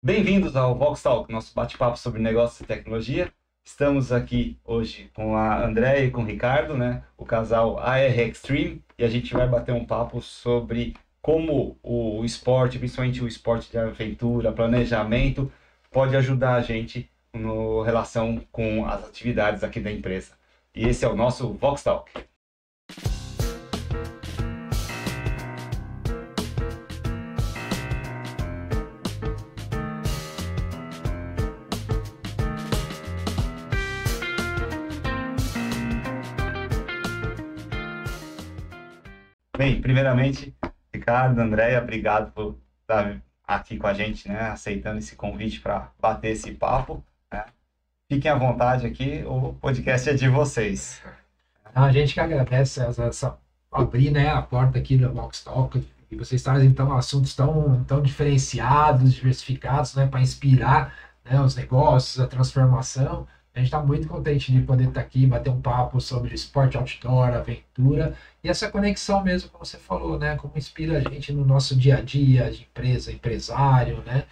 Bem-vindos ao Vox Talk, nosso bate-papo sobre negócios e tecnologia. Estamos aqui hoje com a Andréia e com o Ricardo, né? O casal AR Extreme, e a gente vai bater um papo sobre como o esporte, principalmente o esporte de aventura, planejamento, pode ajudar a gente no relação com as atividades aqui da empresa. E esse é o nosso Vox Talk. Bem, primeiramente, Ricardo, Andréia, obrigado por estar aqui com a gente, né? Aceitando esse convite para bater esse papo, né? Fiquem à vontade aqui, o podcast é de vocês. A gente que agradece abrir, né, a porta aqui do Vox Talk, e vocês trazem então assuntos tão diferenciados, diversificados, né, para inspirar, né, os negócios, a transformação. A gente está muito contente de poder estar aqui, bater um papo sobre esporte outdoor, aventura, e essa conexão mesmo, como você falou, né? Como inspira a gente no nosso dia a dia de empresa, empresário, né?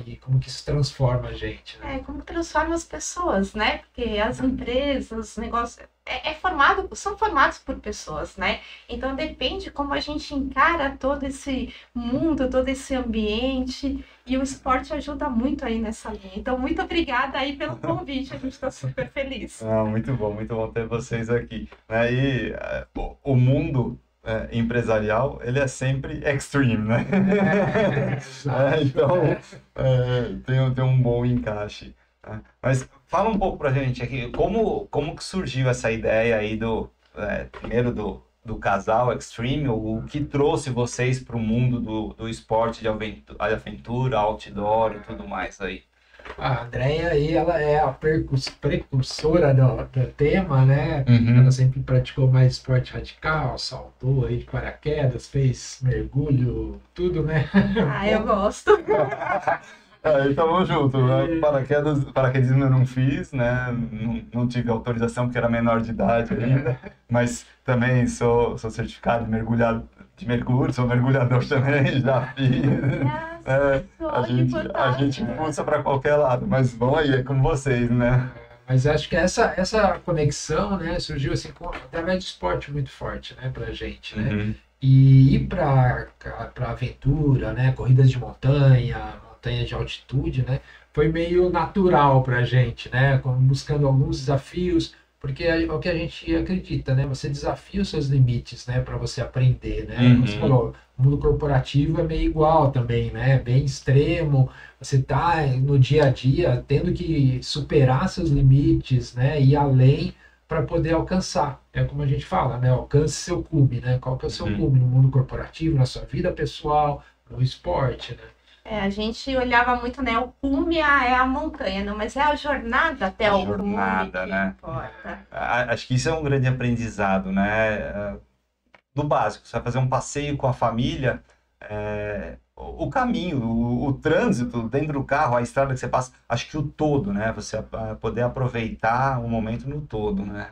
E como que isso transforma a gente, né? Como transforma as pessoas, né? Porque as empresas, os negócios, são formados por pessoas, né? Então depende como a gente encara todo esse mundo, todo esse ambiente, e o esporte ajuda muito aí nessa linha. Então, muito obrigada aí pelo convite, a gente está super feliz. Muito bom ter vocês aqui. E o mundo empresarial, ele é sempre extreme, né? Então, tem um bom encaixe. Mas fala um pouco pra gente aqui, como que surgiu essa ideia aí primeiro do casal Extreme, o que trouxe vocês para o mundo do esporte de aventura, outdoor e tudo mais aí? A Andréia aí, ela é a precursora do tema, né? Ela sempre praticou mais esporte radical, saltou aí de paraquedas, fez mergulho, tudo, né? Eu gosto. Então junto, né? Paraquedismo eu não fiz, né? Não tive autorização porque era menor de idade ainda, mas também sou certificado de mergulho, sou mergulhador também, já fiz. A gente pulsa para qualquer lado, mas vão aí, é com vocês, né? Mas acho que essa conexão, né, surgiu assim através do esporte muito forte, né, pra gente, né? E ir para aventura, né, corridas de montanha de altitude, né, foi meio natural para a gente, né, buscando alguns desafios, porque é o que a gente acredita, né, você desafia os seus limites, né, para você aprender, né, como você falou, o mundo corporativo é meio igual também, né, bem extremo, você tá no dia a dia tendo que superar seus limites, né, ir além para poder alcançar, é como a gente fala, né, alcance seu cume, né, qual que é o seu cume no mundo corporativo, na sua vida pessoal, no esporte, né. A gente olhava muito, né? O cume é a montanha, não, mas é a jornada até o cume que né? importa. Acho que isso é um grande aprendizado, né? Do básico, você vai fazer um passeio com a família, o caminho, o trânsito dentro do carro, a estrada que você passa, acho que o todo, né? Você poder aproveitar o momento no todo, né?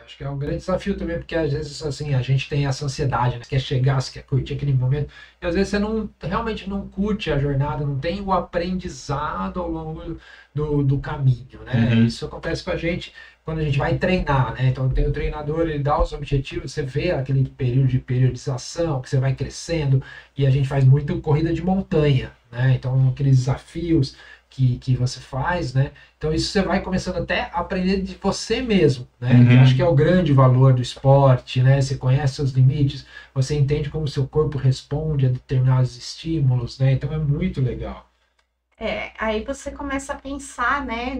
Acho que é um grande desafio também, porque às vezes assim, a gente tem essa ansiedade, né? Você quer chegar, você quer curtir aquele momento, e às vezes você realmente não curte a jornada, não tem o aprendizado ao longo do caminho, né? Isso acontece com a gente quando a gente vai treinar, né? Então tem o treinador, ele dá os objetivos, você vê aquele período de periodização, que você vai crescendo, e a gente faz muito corrida de montanha, né? Então aqueles desafios que você faz, né? Então isso você vai começando até a aprender de você mesmo, né? Eu acho que é o grande valor do esporte, né? Você conhece seus limites, você entende como o seu corpo responde a determinados estímulos, né? Então é muito legal. Aí você começa a pensar, né,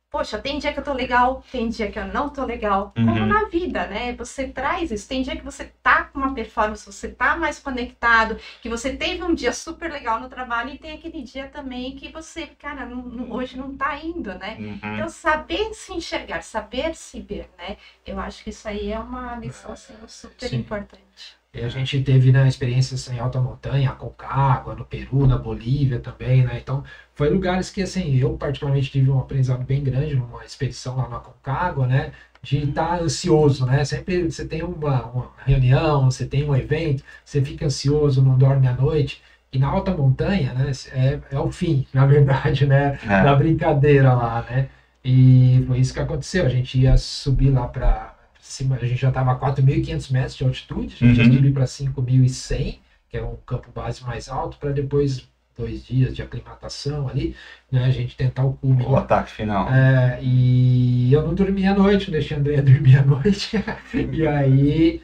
poxa, tem dia que eu tô legal, tem dia que eu não tô legal, como na vida, né? Você traz isso, tem dia que você tá com uma performance, você tá mais conectado, que você teve um dia super legal no trabalho e tem aquele dia também que você, cara, hoje não tá indo, né? Então, saber se enxergar, saber se ver, né? Eu acho que isso aí é uma lição, assim, super importante. E a gente teve, né, experiências em alta montanha, Aconcagua, no Peru, na Bolívia também, né? Então, foi lugares que, assim, eu particularmente tive um aprendizado bem grande numa expedição lá no Aconcagua, né? De estar ansioso, né? Sempre você tem uma reunião, você tem um evento, você fica ansioso, não dorme à noite. E na alta montanha, né, é o fim, na verdade, né, da brincadeira lá, né? E foi isso que aconteceu. A gente ia subir lá para cima, a gente já estava a 4.500 metros de altitude, a gente ia subir para 5.100, que é um campo base mais alto, para depois 2 dias de aclimatação ali, né, a gente tentar o cume. O ataque final. E eu não dormia à noite, deixei a Andrea dormir à noite. E aí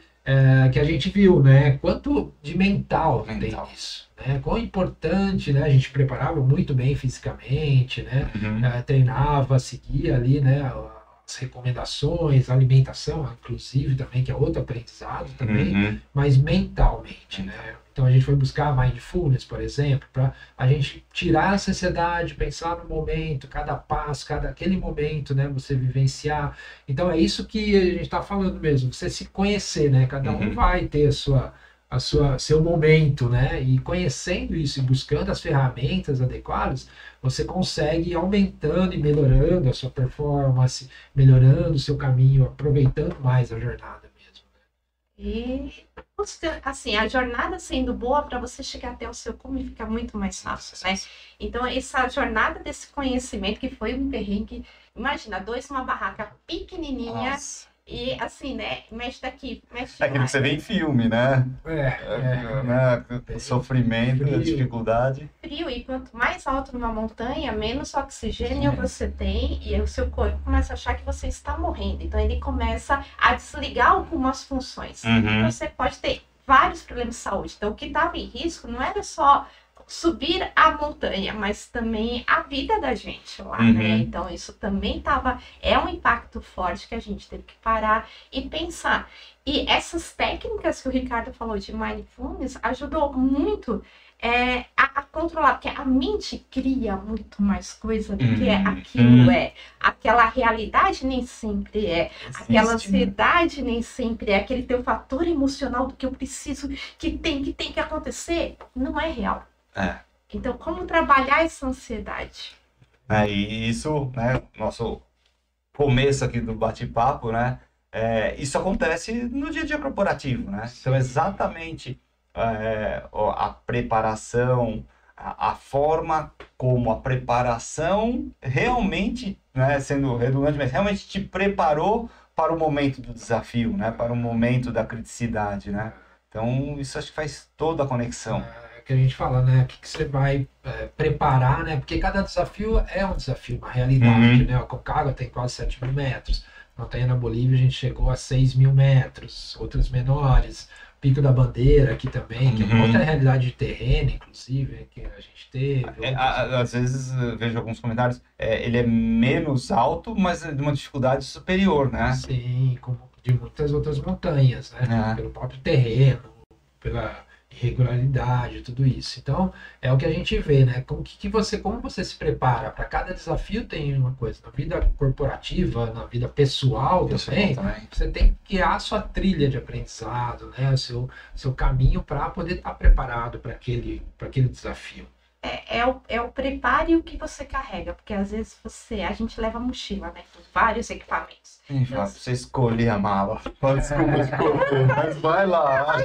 que a gente viu, né, quanto de mental tem isso, né, quão importante, né, a gente preparava muito bem fisicamente, né, treinava, seguia ali, né, as recomendações, a alimentação, inclusive também, que é outro aprendizado também, mas mentalmente, né. Então a gente foi buscar mindfulness, por exemplo, para a gente tirar essa ansiedade, pensar no momento, cada passo, aquele momento, né, você vivenciar. Então é isso que a gente está falando mesmo, você se conhecer, né? Cada um vai ter seu momento, né? E conhecendo isso e buscando as ferramentas adequadas, você consegue ir aumentando e melhorando a sua performance, melhorando o seu caminho, aproveitando mais a jornada. E, assim, a jornada sendo boa para você chegar até o seu cume fica muito mais fácil, né? Então, essa jornada desse conhecimento, que foi um perrengue, imagina, 2 numa barraca pequenininha. Nossa. E assim, né? Mexe daqui, mexe lá. É aquilo que você vê em filme, né? Né? Sofrimento, frio. Dificuldade. Frio, e quanto mais alto numa montanha, menos oxigênio você tem, e o seu corpo começa a achar que você está morrendo. Então ele começa a desligar algumas funções. Então, você pode ter vários problemas de saúde. Então o que estava em risco não era só subir a montanha, mas também a vida da gente lá, né? Então isso também é um impacto forte que a gente teve que parar e pensar. E essas técnicas que o Ricardo falou de mindfulness ajudou muito a controlar, porque a mente cria muito mais coisa do que aquilo aquela realidade nem sempre aquela ansiedade nem sempre aquele teu fator emocional do que eu preciso, que tem que acontecer, não é real. Então, como trabalhar essa ansiedade? E isso, né, nosso começo aqui do bate-papo, né, isso acontece no dia a dia corporativo, né? Então, exatamente a preparação, a forma como a preparação realmente, né, sendo redundante, mas realmente te preparou para o momento do desafio, né, para o momento da criticidade, né? Então, isso acho que faz toda a conexão. Que a gente fala, né? O que você vai preparar, né? Porque cada desafio é um desafio, uma realidade, né? A Aconcagua tem quase 7.000 metros. Na montanha na Bolívia a gente chegou a 6.000 metros, outras menores. Pico da Bandeira aqui também, que é outra realidade de terreno, inclusive, que a gente teve. Às vezes vejo alguns comentários, ele é menos alto, mas é de uma dificuldade superior, né? Sim, como de muitas outras montanhas, né? Pelo próprio terreno, pela irregularidade, tudo isso. Então, é o que a gente vê, né? Como você se prepara para cada desafio. Tem uma coisa, na vida corporativa, na vida pessoal também, você tem que criar a sua trilha de aprendizado, né? O seu caminho para poder estar preparado para aquele desafio. É o preparo e o que você carrega, porque às vezes a gente leva mochila, né? Com vários equipamentos. Você escolhe a mala. Pode escolher, mas vai lá.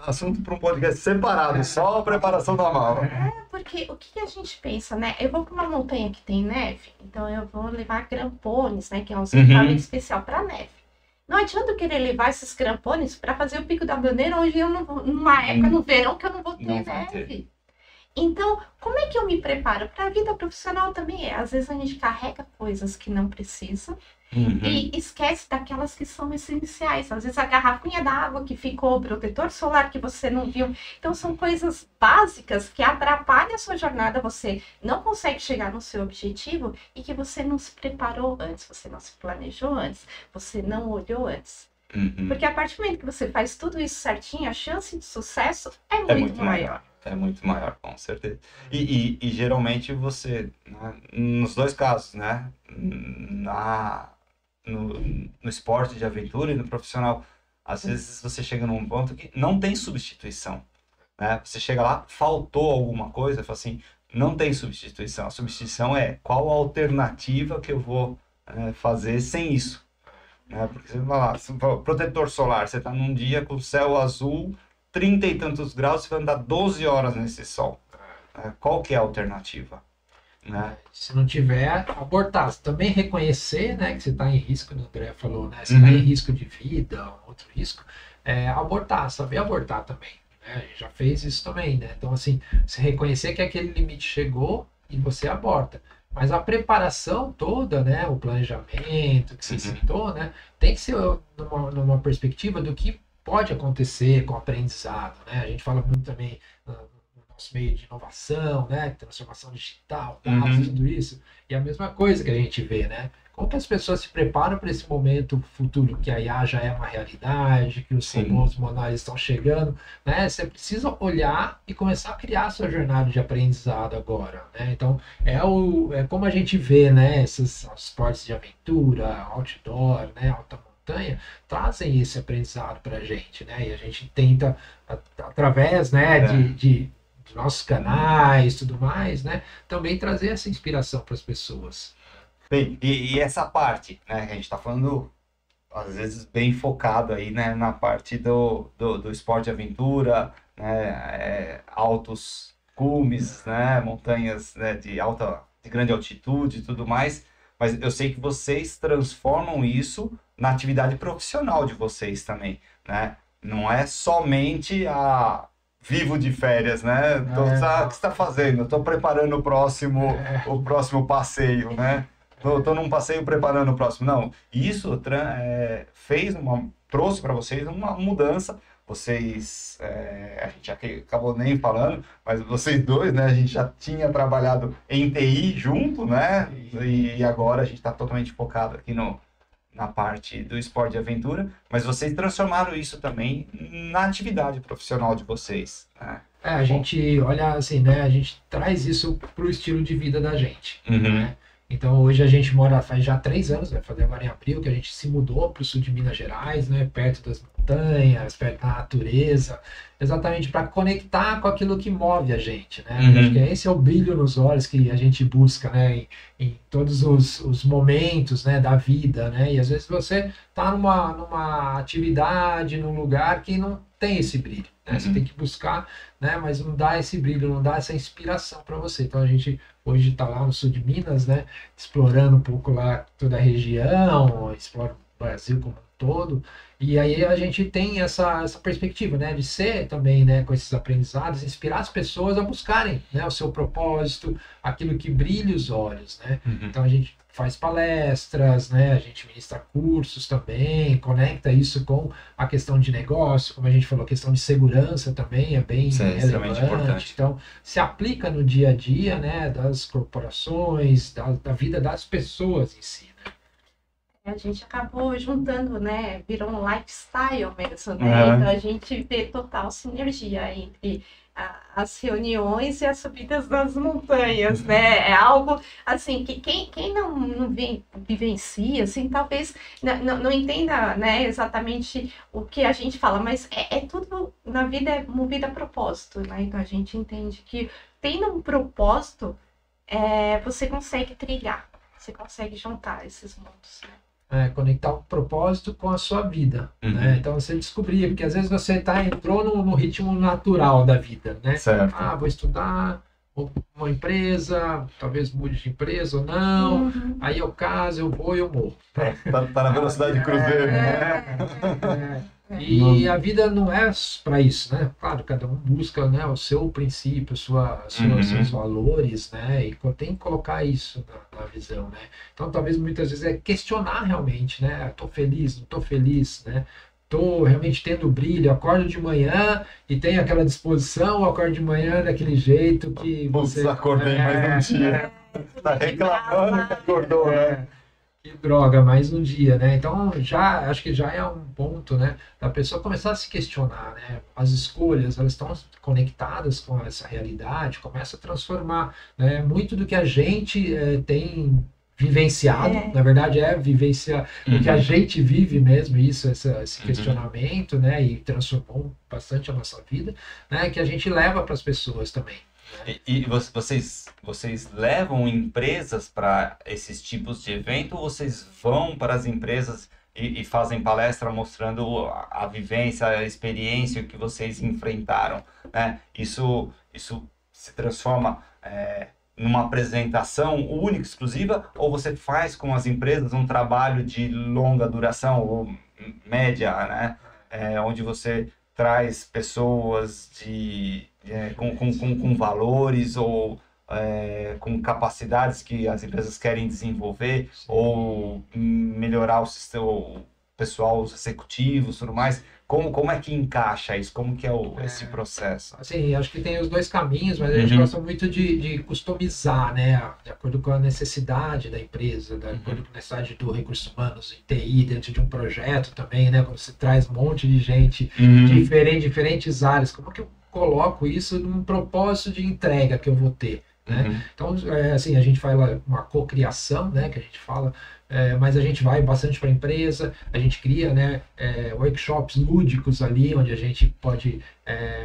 Assunto para um podcast separado, só a preparação da mala. Porque o que a gente pensa, né? Eu vou para uma montanha que tem neve, então eu vou levar crampones, né? Que é um equipamento especial para neve. Não adianta eu querer levar esses crampones para fazer o Pico da Bandeira, onde eu não vou, numa época no verão que eu não vou ter neve. Então, como é que eu me preparo? Para a vida profissional também às vezes a gente carrega coisas que não precisa e esquece daquelas que são essenciais. Às vezes a garrafinha d'água que ficou, o protetor solar que você não viu. Então, são coisas básicas que atrapalham a sua jornada, você não consegue chegar no seu objetivo e que você não se preparou antes, você não se planejou antes, você não olhou antes. Porque a partir do momento que você faz tudo isso certinho, a chance de sucesso é muito maior. É muito maior, com certeza. E geralmente você, né, nos dois casos, né, no esporte de aventura e no profissional, às vezes você chega num ponto que não tem substituição, né? Você chega lá, faltou alguma coisa, fala assim, não tem substituição. A substituição é qual a alternativa que eu vou fazer sem isso. Porque você vai lá, protetor solar, você está num dia com o céu azul, 30 e tantos graus, você vai andar 12 horas nesse sol. Qual que é a alternativa? Né? Se não tiver, abortar. Também reconhecer, né, que você está em risco, o André falou, né? Você está em risco de vida, outro risco. Abortar, saber abortar também. Né? A gente já fez isso também, né? Então, assim, você reconhecer que aquele limite chegou e você aborta. Mas a preparação toda, né, o planejamento que você citou, né, tem que ser numa perspectiva do que pode acontecer com o aprendizado. Né? A gente fala muito também no nosso meio de inovação, né, transformação digital, dados, tudo isso. E a mesma coisa que a gente vê, né? Como que as pessoas se preparam para esse momento futuro, que a IA já é uma realidade, que os robôs humanoides estão chegando, né? Você precisa olhar e começar a criar a sua jornada de aprendizado agora, né? Então, é como a gente vê, né? Esses esportes de aventura, outdoor, né? Alta montanha, trazem esse aprendizado para a gente, né? E a gente tenta, através, né, de nossos canais, tudo mais, né? Também trazer essa inspiração para as pessoas. Bem, e essa parte, né, que a gente está falando, às vezes, bem focado aí, né, na parte do esporte de aventura, né, altos cumes, né, montanhas, né, de grande altitude e tudo mais, mas eu sei que vocês transformam isso na atividade profissional de vocês também, né? Não é somente vivo de férias, né? O que você está fazendo? Estou preparando o próximo passeio, né? Tô num passeio preparando o próximo. Não, isso trouxe para vocês uma mudança. Vocês, a gente acabou nem falando, mas vocês dois, né? A gente já tinha trabalhado em TI junto, né? E agora a gente está totalmente focado aqui na parte do esporte de aventura. Mas vocês transformaram isso também na atividade profissional de vocês, né? A gente olha assim, né? A gente traz isso pro estilo de vida da gente, né? Então hoje a gente mora, faz já 3 anos, vai fazer agora em abril, que a gente se mudou para o sul de Minas Gerais, né, perto das montanhas, perto da natureza, exatamente para conectar com aquilo que move a gente, né? Acho que esse é o brilho nos olhos que a gente busca, né, em todos os momentos, né, da vida, né? E às vezes você está numa atividade, num lugar que não tem esse brilho, né? Você tem que buscar, né, mas não dá esse brilho, não dá essa inspiração para você. Então a gente hoje está lá no sul de Minas, né, explorando um pouco lá toda a região, explora o Brasil como um todo, e aí a gente tem essa perspectiva, né, de ser também, né, com esses aprendizados, inspirar as pessoas a buscarem, né, o seu propósito, aquilo que brilha os olhos, né. Então a gente faz palestras, né, a gente ministra cursos também, conecta isso com a questão de negócio, como a gente falou, a questão de segurança também é bem relevante, importante. Então se aplica no dia a dia, né, das corporações, da vida das pessoas em si, né. A gente acabou juntando, né, virou um lifestyle mesmo, né, então a gente vê total sinergia entre as reuniões e as subidas das montanhas, né? É algo assim que quem não vivencia, assim, talvez não entenda, né, exatamente o que a gente fala, mas tudo na vida é movido a propósito, né? Então a gente entende que tendo um propósito, você consegue trilhar, você consegue juntar esses mundos, né? Conectar o propósito com a sua vida, né? Então você descobrir, porque às vezes você entrou no ritmo natural da vida, né? Certo. Vou estudar, uma empresa, talvez mude de empresa ou não, aí eu caso, eu vou e eu morro. Tá na velocidade de cruzeiro, né? E a vida não é para isso, né? Claro, cada um busca, né, o seu princípio, seus valores, né? E tem que colocar isso na visão, né? Então, talvez muitas vezes questionar realmente, né? Tô feliz, não tô feliz, né? Tô realmente tendo brilho, acordo de manhã e tenho aquela disposição, acordo de manhã daquele jeito que você... acordei mais um dia. Tá reclamando que acordou, né? Que droga, mais um dia, né? Então, acho que já é um ponto, né, da pessoa começar a se questionar, né? As escolhas, elas estão conectadas com essa realidade, começa a transformar, né? Muito do que a gente tem vivenciado, na verdade vivenciar o que a gente vive mesmo, esse questionamento, né? E transformou bastante a nossa vida, né? Que a gente leva para as pessoas também. E vocês levam empresas para esses tipos de evento ou vocês vão para as empresas e fazem palestra mostrando a vivência, a experiência que vocês enfrentaram, né? Isso se transforma numa apresentação única, exclusiva, ou você faz com as empresas um trabalho de longa duração ou média, né? Onde você traz pessoas com valores ou com capacidades que as empresas querem desenvolver, ou melhorar o sistema, o pessoal, os executivos, tudo mais. Como é que encaixa isso? Como que é esse processo? Assim, acho que tem os dois caminhos, mas a gente gosta muito de customizar, né? De acordo com a necessidade da empresa, de acordo com a necessidade do recursos humanos em TI, dentro de um projeto também, né? Quando você traz um monte de gente diferentes áreas, como que eu coloco isso num propósito de entrega que eu vou ter, né? Então, assim, a gente faz uma cocriação, né? Que a gente fala, mas a gente vai bastante para a empresa, a gente cria, né, workshops lúdicos ali, onde a gente pode,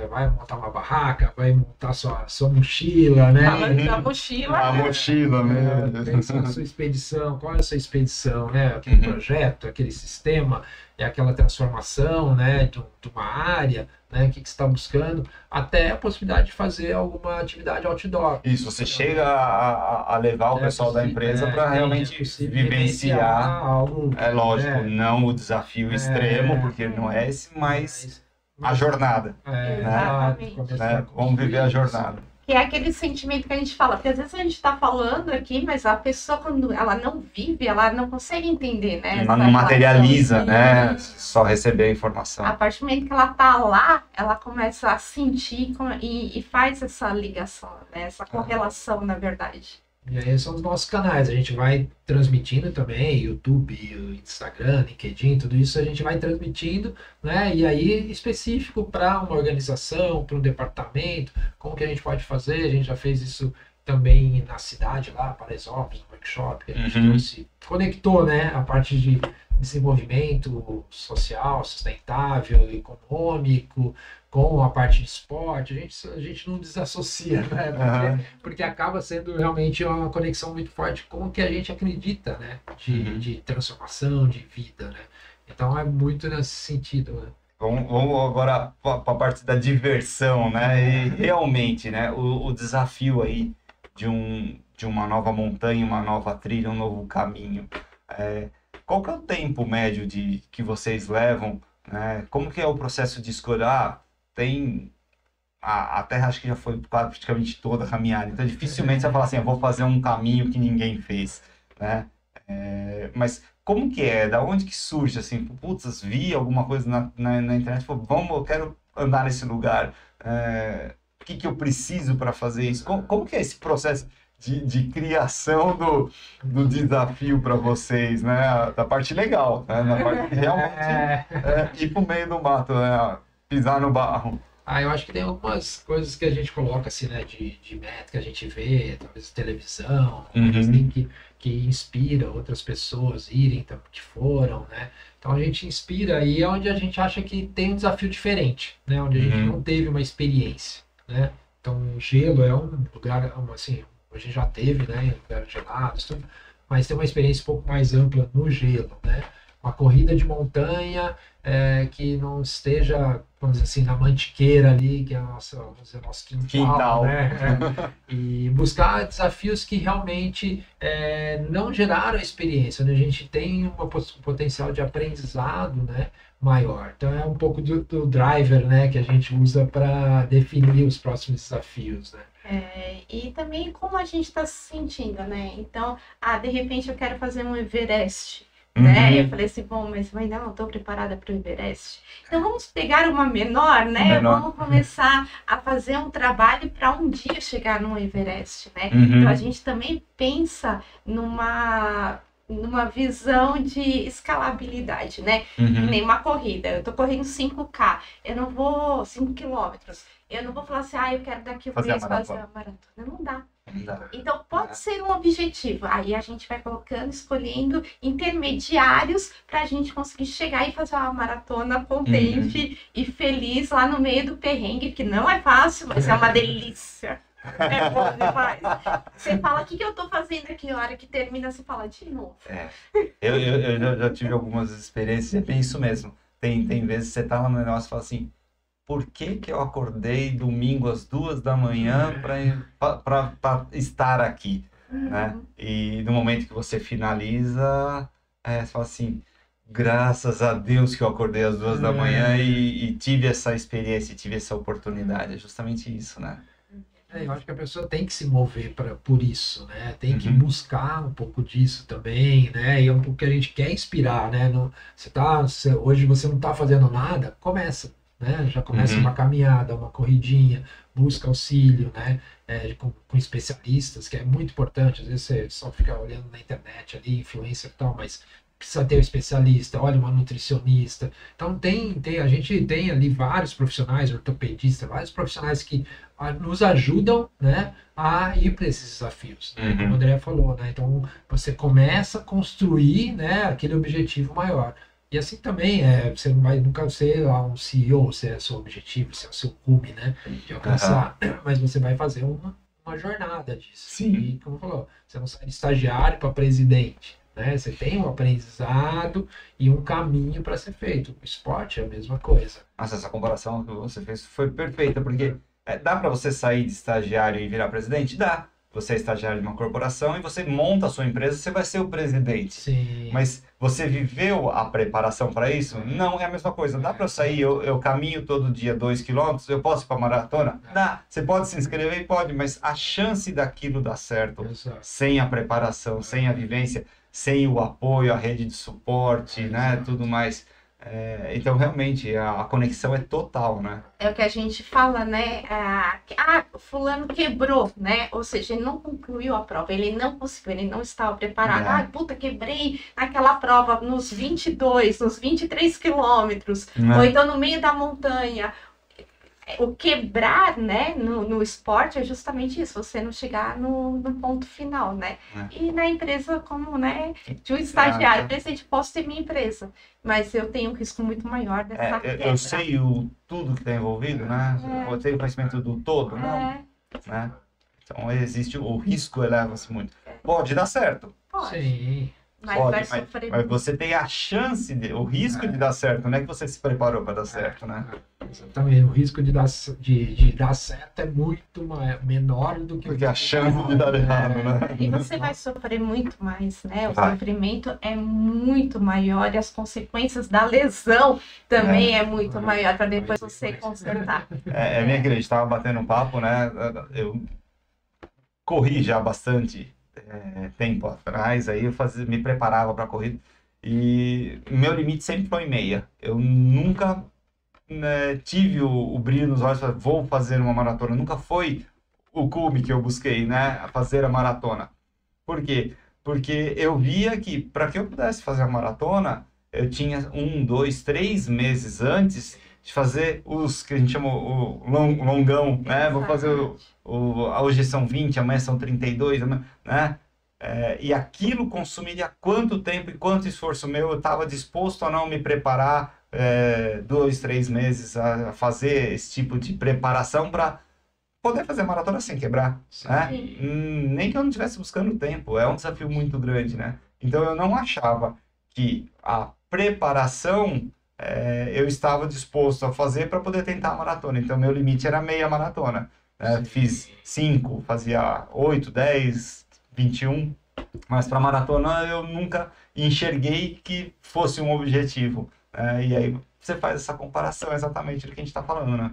vai montar uma barraca, vai montar sua mochila, né? A mochila. A mochila, né? Pensa na sua expedição, qual é a sua expedição, né? Aquele projeto, aquele sistema, aquela transformação, né, de uma área, né, o que você está buscando, até a possibilidade de fazer alguma atividade outdoor. Isso, você chega a levar o pessoal da empresa para realmente vivenciar algo. É lógico, não o desafio extremo, porque não é esse, mas a jornada. Exatamente. Né? Vamos viver a jornada. Que é aquele sentimento que a gente fala, porque às vezes a gente está falando aqui, mas a pessoa, quando ela não vive, ela não consegue entender, né? Ela não materializa, né? Só receber a informação. A partir do momento que ela tá lá, ela começa a sentir e faz essa ligação, né? Essa correlação, na verdade. E aí são os nossos canais, a gente vai transmitindo também, YouTube, Instagram, LinkedIn, tudo isso a gente vai transmitindo, né? E aí específico para uma organização, para um departamento, como que a gente pode fazer, a gente já fez isso também na cidade lá, Paraisópolis, no workshop, que a gente conectou, né, a parte de desenvolvimento social, sustentável, econômico, com a parte de esporte, a gente não desassocia, né? Porque acaba sendo realmente uma conexão muito forte com o que a gente acredita, né? De transformação, de vida, né? Então é muito nesse sentido, né? Vamos agora para a parte da diversão, né? E realmente, né? O desafio aí de uma nova montanha, uma nova trilha, um novo caminho. Qual que é o tempo médio que vocês levam? Né? Como que é o processo de escolher? A Terra acho que já foi praticamente toda caminhada, então dificilmente você vai falar assim, eu vou fazer um caminho que ninguém fez, né? Mas como que é? Da onde que surge assim? Putz, vi alguma coisa na internet, eu quero andar nesse lugar. O que eu preciso para fazer isso? Como que é esse processo de criação do desafio para vocês, né? Da parte legal, né? Na parte de realmente ir para o meio do mato, né? Pisar no barro. Eu acho que tem algumas coisas que a gente coloca assim, né, de meta que a gente vê, talvez televisão, assim, que inspira outras pessoas irem, que foram, né? Então a gente inspira aí onde a gente acha que tem um desafio diferente, né? Onde a gente não teve uma experiência, né? Então gelo é um lugar, assim, a gente já teve, né, em lugares gelados, tudo, mas tem uma experiência um pouco mais ampla no gelo, né? Uma corrida de montanha que não esteja, vamos dizer assim, na mantiqueira ali, que é nosso quintal, né? E buscar desafios que realmente não geraram experiência, né? A gente tem um potencial de aprendizado, né, maior. Então é um pouco do driver, né, que a gente usa para definir os próximos desafios, né? E também como a gente está se sentindo, né? Então, de repente eu quero fazer um Everest. Né? Eu falei assim, bom, mas ainda não estou preparada para o Everest. Então vamos pegar uma menor, né? Vamos começar a fazer um trabalho para um dia chegar no Everest, né? Então a gente também pensa numa visão de escalabilidade, né? Nem uma corrida. Eu tô correndo 5K, eu não vou 5 quilômetros. Eu não vou falar assim, eu quero daqui um mês fazer a maratona. Não dá. Então pode ser um objetivo. Aí a gente vai colocando, escolhendo intermediários para a gente conseguir chegar e fazer uma maratona contente e feliz lá no meio do perrengue, que não é fácil, mas é uma delícia. É bom demais. Você fala, o que eu tô fazendo aqui? A hora que termina, você fala de novo. Eu já tive algumas experiências, é bem isso mesmo. Tem vezes que você tá lá no negócio e fala assim, por que eu acordei domingo às 2 da manhã para estar aqui? Né? E no momento que você finaliza, você fala assim, graças a Deus que eu acordei às 2 da manhã e tive essa experiência, tive essa oportunidade. É justamente isso, né? Eu acho que a pessoa tem que se mover por isso, né? Tem que buscar um pouco disso também, né? E é um pouco que a gente quer inspirar, né? Hoje você não está fazendo nada, começa, né? Já começa uma caminhada, uma corridinha, busca auxílio, né? Com especialistas, que é muito importante. Às vezes você só fica olhando na internet ali, influencer e tal, mas precisa ter um especialista, olha, uma nutricionista. Então a gente tem ali vários profissionais, ortopedistas, vários profissionais que nos ajudam, né, a ir para esses desafios, né, como o André falou, né? Então você começa a construir, né, aquele objetivo maior. E assim também, você não vai nunca ser um CEO, se é o seu objetivo, se é o seu cume, né, de alcançar, mas você vai fazer uma jornada disso. Sim. E como falou, você não sai de estagiário para presidente. Né? Você tem um aprendizado e um caminho para ser feito. O esporte é a mesma coisa. Nossa, essa comparação que você fez foi perfeita, porque dá para você sair de estagiário e virar presidente? Dá. Você é estagiário de uma corporação e você monta a sua empresa, você vai ser o presidente. Sim. Mas você viveu a preparação para isso? Não é a mesma coisa. Dá para eu sair, eu caminho todo dia 2 km, eu posso ir para maratona? Dá. Você pode se inscrever? Pode, mas a chance daquilo dar certo, sem a preparação, sem a vivência, sem o apoio, a rede de suporte, né, tudo mais. Então, realmente, a conexão é total, né? É o que a gente fala, né? Fulano quebrou, né? Ou seja, ele não concluiu a prova, ele não conseguiu, ele não estava preparado. Puta, quebrei naquela prova nos 22, nos 23 quilômetros, ou então no meio da montanha. O quebrar, né, no esporte é justamente isso, você não chegar no ponto final, né? E na empresa, como, né, de um estagiário, presidente, posso ter minha empresa, mas eu tenho um risco muito maior dessa quebra. Eu sei tudo que está envolvido, né? Eu tenho conhecimento do todo, não, né? Então, existe o risco, eleva-se muito. Pode dar certo. Pode. Sim. Mas você tem a chance, o risco de dar certo, não é que você se preparou para dar certo, né? Exatamente, o risco de dar certo é muito menor do que a chance de dar errado, né? E você vai sofrer muito mais, né? O sofrimento é muito maior e as consequências da lesão também é muito maior para depois você consertar. Minha querida, a gente estava batendo um papo, né? Eu corri já bastante tempo atrás, aí eu me preparava para a corrida e meu limite sempre foi meia. Eu nunca tive o brilho nos olhos para vou fazer uma maratona. Nunca foi o cume que eu busquei, né? Fazer a maratona. Por quê? Porque eu via que para que eu pudesse fazer a maratona, eu tinha 1, 2, 3 meses antes de fazer os que a gente chama o longão, né? Vou fazer hoje são 20, amanhã são 32, né? E aquilo consumiria quanto tempo e quanto esforço meu. Eu estava disposto a não me preparar 2, 3 meses a fazer esse tipo de preparação para poder fazer maratona sem quebrar, né? Nem que eu não estivesse buscando tempo, é um desafio muito grande, né? Então eu não achava que a preparação eu estava disposto a fazer para poder tentar a maratona. Então meu limite era meia maratona. Fiz 5, fazia 8, 10, 21, mas para maratona eu nunca enxerguei que fosse um objetivo. E aí você faz essa comparação exatamente do que a gente está falando, né?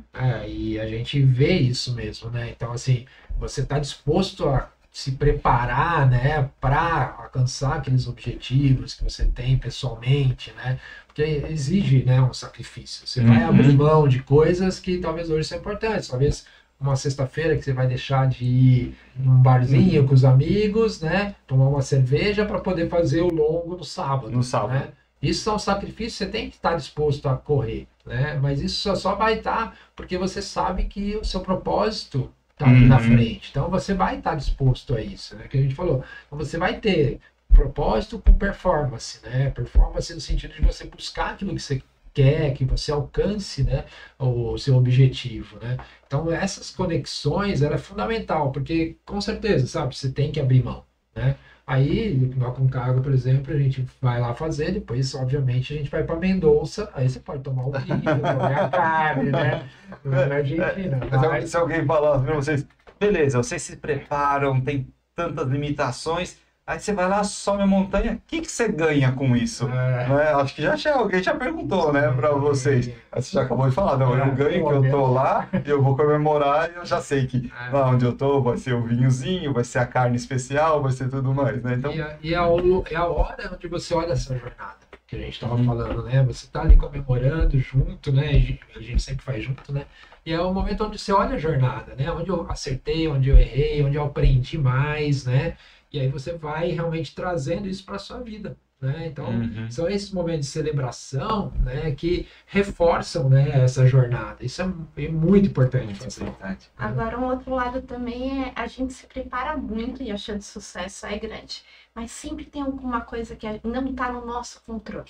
E a gente vê isso mesmo, né? Então, assim, você está disposto a se preparar, né, para alcançar aqueles objetivos que você tem pessoalmente, né? Porque exige, né, um sacrifício. Você vai abrir mão de coisas que talvez hoje são importantes, talvez uma sexta-feira que você vai deixar de ir num barzinho com os amigos, né, tomar uma cerveja para poder fazer o longo no sábado. Né? Isso é um sacrifício, você tem que estar disposto a correr, né? Mas isso só vai estar porque você sabe que o seu propósito está ali na frente. Então você vai estar disposto a isso, né? Que a gente falou. Então você vai ter propósito com performance, né? Performance no sentido de você buscar aquilo que você quer que você alcance, né, o seu objetivo, né? Então essas conexões era fundamental, porque com certeza, sabe, você tem que abrir mão, né? Aí, no Aconcagua, por exemplo, a gente vai lá fazer, depois, obviamente, a gente vai para Mendonça, aí você pode tomar o vinho, comer a carne, né? Na Argentina. Mas se alguém falar para vocês, beleza, vocês se preparam, tem tantas limitações, aí você vai lá, sobe a montanha, o que você ganha com isso? Né? Acho que alguém já perguntou, né, para vocês. Aí você já acabou de falar, não, eu ganho que eu tô lá, eu vou comemorar e eu já sei que lá onde eu tô vai ser o vinhozinho, vai ser a carne especial, vai ser tudo mais, né? Então... E é a hora onde você olha essa jornada que a gente estava falando, né? Você tá ali comemorando junto, né? A gente sempre faz junto, né? E é o momento onde você olha a jornada, né? Onde eu acertei, onde eu errei, onde eu aprendi mais, né? E aí você vai realmente trazendo isso para a sua vida, né? Então, são esses momentos de celebração, né, que reforçam, né, essa jornada. Isso é muito importante fazer. Agora, um outro lado também é a gente se prepara muito e a chance de sucesso é grande. Mas sempre tem alguma coisa que não está no nosso controle.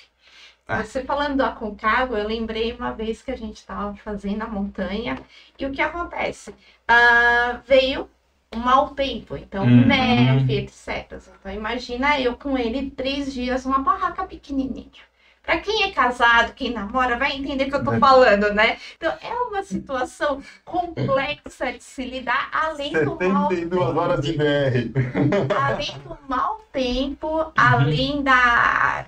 Você falando do Aconcagua, eu lembrei uma vez que a gente estava fazendo a montanha e o que acontece? Veio um mau tempo, então neve, etc. Então imagina eu com ele 3 dias numa barraca pequenininha. Para quem é casado, quem namora, vai entender o que eu tô falando, né? Então é uma situação complexa de se lidar, além do mau tempo. 72 horas de BR. Além do mau tempo, além da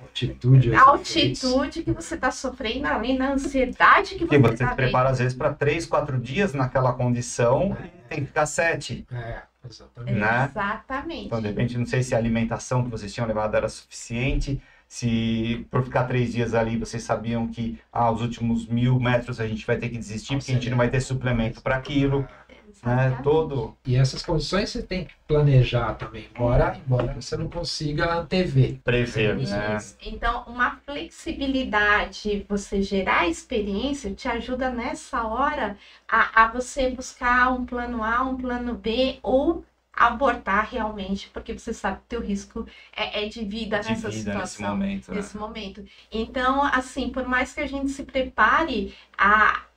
altitude que você tá sofrendo, além da ansiedade que você se prepara às vezes para 3, 4 dias naquela condição e tem que ficar 7. Exatamente. Né? Exatamente. Então, de repente, não sei se a alimentação que vocês tinham levado era suficiente, se por ficar 3 dias ali vocês sabiam que os últimos 1000 metros a gente vai ter que desistir, porque a gente não vai ter suplemento para aquilo. Né? E essas condições você tem que planejar também, embora você não consiga antever. Prever, né? Então, uma flexibilidade, você gerar experiência, te ajuda nessa hora a você buscar um plano A, um plano B, ou abortar realmente, porque você sabe que o teu risco é de vida nessa situação, nesse momento. Então, assim, por mais que a gente se prepare,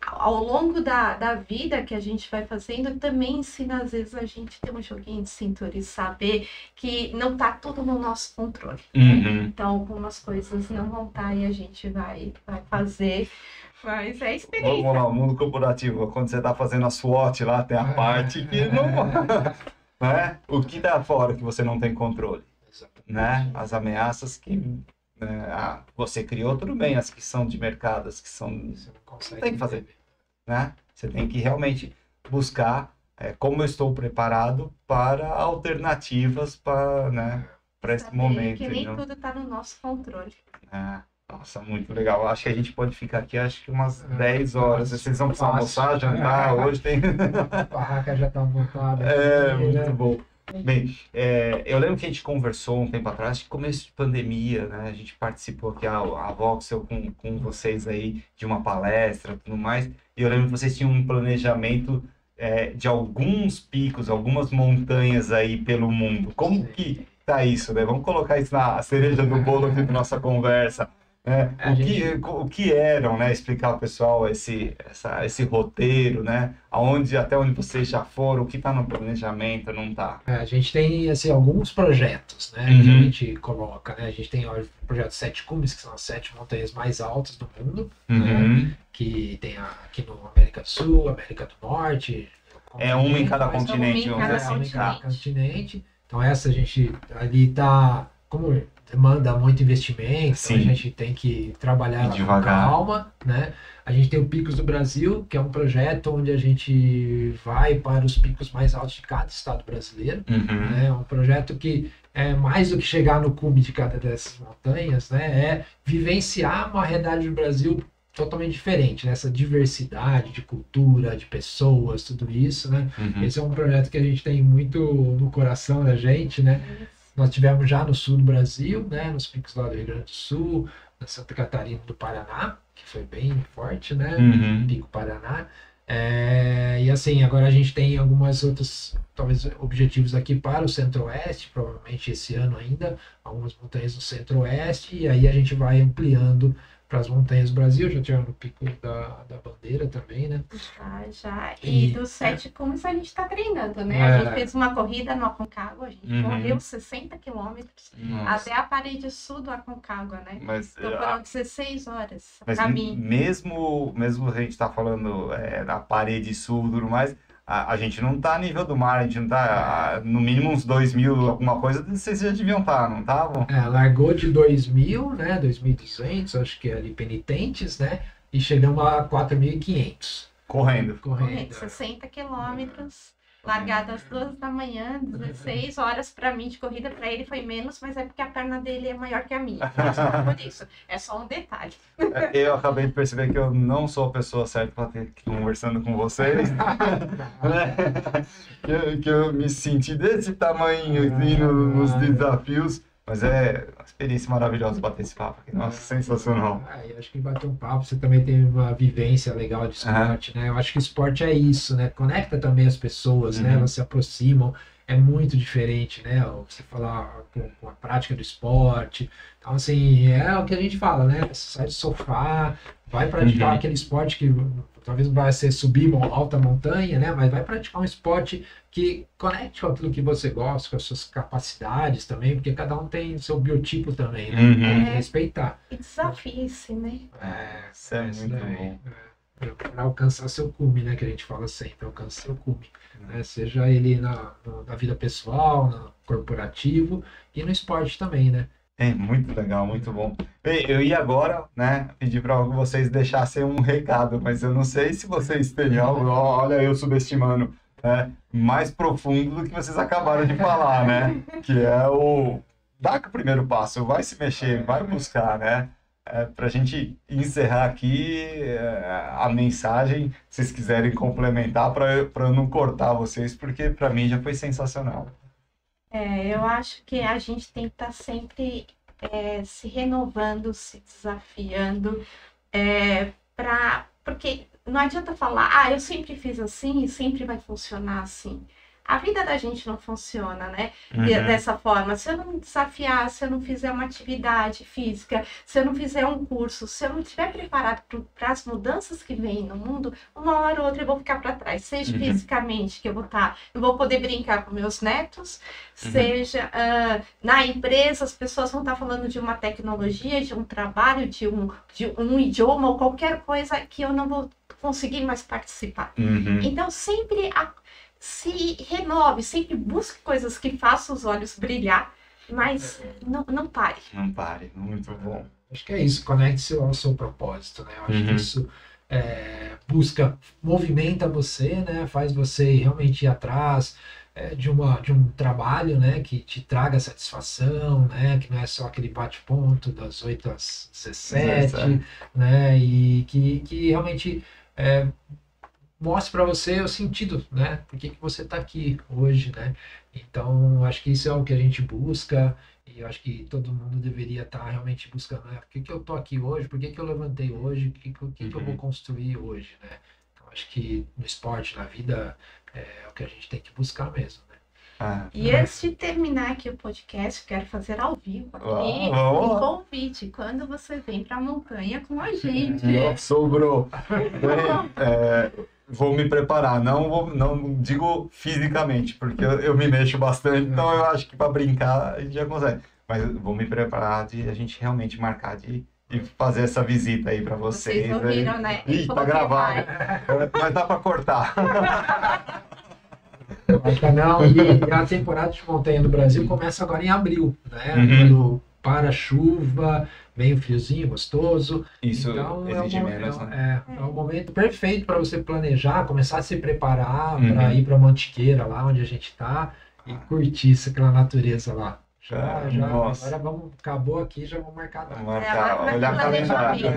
ao longo da vida que a gente vai fazendo, também ensina, às vezes, a gente ter um joguinho de cintura e saber que não tá tudo no nosso controle. Né? Então, algumas coisas não vão estar e a gente vai fazer. Mas é experiência. Vamos lá, o mundo corporativo, quando você tá fazendo a SWOT lá, tem a parte que não... Né? O que dá fora que você não tem controle, né? As ameaças que você criou, tudo bem, as que são de mercado, as que são... Você tem que fazer, né? Você tem que realmente buscar como eu estou preparado para alternativas para esse momento. Que nem tudo está no nosso controle. Nossa, muito legal. Acho que a gente pode ficar aqui umas 10 horas. Vocês vão precisar almoçar, jantar, hoje tem... A barraca já está montada. Muito bom. Bem, eu lembro que a gente conversou um tempo atrás, de começo de pandemia, né? A gente participou aqui, a Voxel, com vocês aí, de uma palestra e tudo mais. E eu lembro que vocês tinham um planejamento de alguns picos, algumas montanhas aí pelo mundo. Como que tá isso, né? Vamos colocar isso na cereja do bolo aqui da nossa conversa. O que eram, né? Explicar ao pessoal esse roteiro, né? Até onde vocês já foram, o que está no planejamento, não está. A gente tem assim, alguns projetos, né? Que a gente coloca, né? A gente tem o projeto 7 Cumes, que são as 7 montanhas mais altas do mundo, né? Que tem aqui no América do Sul, América do Norte. Uma em cada continente, vamos dizer assim. Uma em cada continente. Então essa a gente ali está, como demanda muito investimento, então a gente tem que trabalhar com calma, né? A gente tem o Picos do Brasil, que é um projeto onde a gente vai para os picos mais altos de cada estado brasileiro, né? É um projeto que é mais do que chegar no cume de cada dessas montanhas, né? É vivenciar uma realidade do Brasil totalmente diferente, né? Essa diversidade de cultura, de pessoas, tudo isso, né? Esse é um projeto que a gente tem muito no coração da gente, né? Nós tivemos já no sul do Brasil, né? Nos picos lá do Rio Grande do Sul, na Santa Catarina do Paraná, que foi bem forte, né? Pico Paraná. E assim, agora a gente tem algumas outras, talvez, objetivos aqui para o Centro-Oeste, provavelmente esse ano ainda, algumas montanhas no Centro-Oeste, e aí a gente vai ampliando as montanhas do Brasil, já tivemos no Pico da Bandeira também, né? Já. E dos 7 cumes a gente está treinando, né? A gente fez uma corrida no Aconcagua, a gente correu 60 quilômetros até a parede sul do Aconcagua, né? Então foram 16 horas caminho. Mesmo a gente tá falando da parede sul e tudo mais, a gente não tá a nível do mar, a gente não tá, no mínimo uns 2.000, alguma coisa, vocês já deviam estar, não estavam? Largou de 2.000, né, 2.200, acho que é ali penitentes, né, e chegamos a 4.500. Correndo. 60 quilômetros, largada às 2 da manhã, 16 horas para mim de corrida, para ele foi menos, mas é porque a perna dele é maior que a minha. Por isso, é só um detalhe. Eu acabei de perceber que eu não sou a pessoa certa para ter que conversando com vocês. que eu me senti desse tamanho assim, nos desafios. Mas é uma experiência maravilhosa bater esse papo aqui. Nossa, sensacional. Eu acho que bater um papo, você também tem uma vivência legal de esporte, né? Eu acho que esporte é isso, né? Conecta também as pessoas, né? Elas se aproximam. É muito diferente, né? Você falar com a prática do esporte. Então, assim, é o que a gente fala, né? Você sai do sofá, vai praticar aquele esporte que talvez não vai ser subir alta montanha, né? Mas vai praticar um esporte que conecte com aquilo que você gosta, com as suas capacidades também, porque cada um tem seu biotipo também, né? Tem que respeitar. E desafie-se, né? Isso é muito bom. Para alcançar seu cume, né? Que a gente fala sempre, alcançar seu cume. Né? Seja ele na vida pessoal, no corporativo e no esporte também, né? Muito legal, muito bom. Bem, eu ia agora, né, pedir para vocês deixassem um recado, mas eu não sei se vocês têm algo, olha eu subestimando, mais profundo do que vocês acabaram de falar, né? Que é dá o primeiro passo, vai se mexer, vai buscar, né? Para a gente encerrar aqui a mensagem, se vocês quiserem complementar, para eu não cortar vocês, porque para mim já foi sensacional. Eu acho que a gente tem que estar sempre se renovando, se desafiando, porque não adianta falar, eu sempre fiz assim e sempre vai funcionar assim. A vida da gente não funciona, né? Dessa forma. Se eu não me desafiar, se eu não fizer uma atividade física, se eu não fizer um curso, se eu não estiver preparado para as mudanças que vêm no mundo, uma hora ou outra eu vou ficar para trás. Seja fisicamente, que eu vou poder brincar com meus netos, seja na empresa, as pessoas vão estar falando de uma tecnologia, de um trabalho, de um idioma ou qualquer coisa que eu não vou conseguir mais participar. Então, sempre se renove, sempre busque coisas que façam os olhos brilhar, mas não pare. Não pare, muito bom. Acho que é isso, conecte-se ao seu propósito, né? Eu acho que isso movimenta você, né? Faz você realmente ir atrás de um trabalho, né? Que te traga satisfação, né? Que não é só aquele bate-ponto das 8 às 17, né? E que realmente mostre para você o sentido, né? Por que você está aqui hoje, né? Então, acho que isso é o que a gente busca e eu acho que todo mundo deveria estar realmente buscando, né? Por que eu estou aqui hoje? Por que eu levantei hoje? O que eu vou construir hoje, né? Então, acho que no esporte, na vida, é o que a gente tem que buscar mesmo, né? E antes de terminar aqui o podcast, quero fazer ao vivo aqui um convite. Quando você vem para a montanha com a gente. Sobrou. Vou me preparar, não digo fisicamente, porque eu me mexo bastante, então eu acho que para brincar a gente já consegue. Mas vou me preparar de a gente realmente marcar de fazer essa visita aí para vocês. Vocês ouviram, né? Ih, tá gravado. Mas dá para cortar. Não, e a temporada de montanha no Brasil começa agora em abril, né? Quando para a chuva, vem o friozinho gostoso. Isso então, exige menos, né? É um momento perfeito para você planejar, começar a se preparar para ir para Mantiqueira, lá onde a gente está, e curtir aquela natureza lá. Nossa. Agora acabou aqui, já vamos marcar. Olhar o calendário.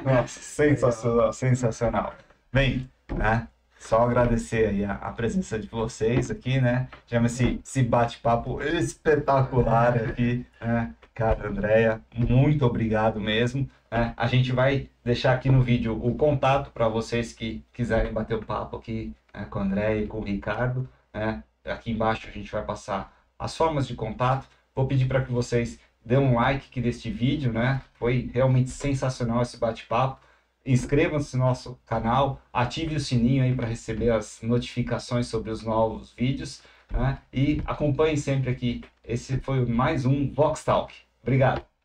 Nossa, sensacional. Bem, né? Só agradecer aí a presença de vocês aqui, né? Chama esse bate-papo espetacular aqui, né? Cara, Andréia, muito obrigado mesmo. Né? A gente vai deixar aqui no vídeo o contato para vocês que quiserem bater um papo aqui, né, com a Andréia e com o Ricardo. Né? Aqui embaixo a gente vai passar as formas de contato. Vou pedir para que vocês dê um like aqui neste vídeo, né? Foi realmente sensacional esse bate-papo. Inscreva-se no nosso canal, ative o sininho aí para receber as notificações sobre os novos vídeos, né? E acompanhe sempre aqui. Esse foi mais um Vox Talk. Obrigado.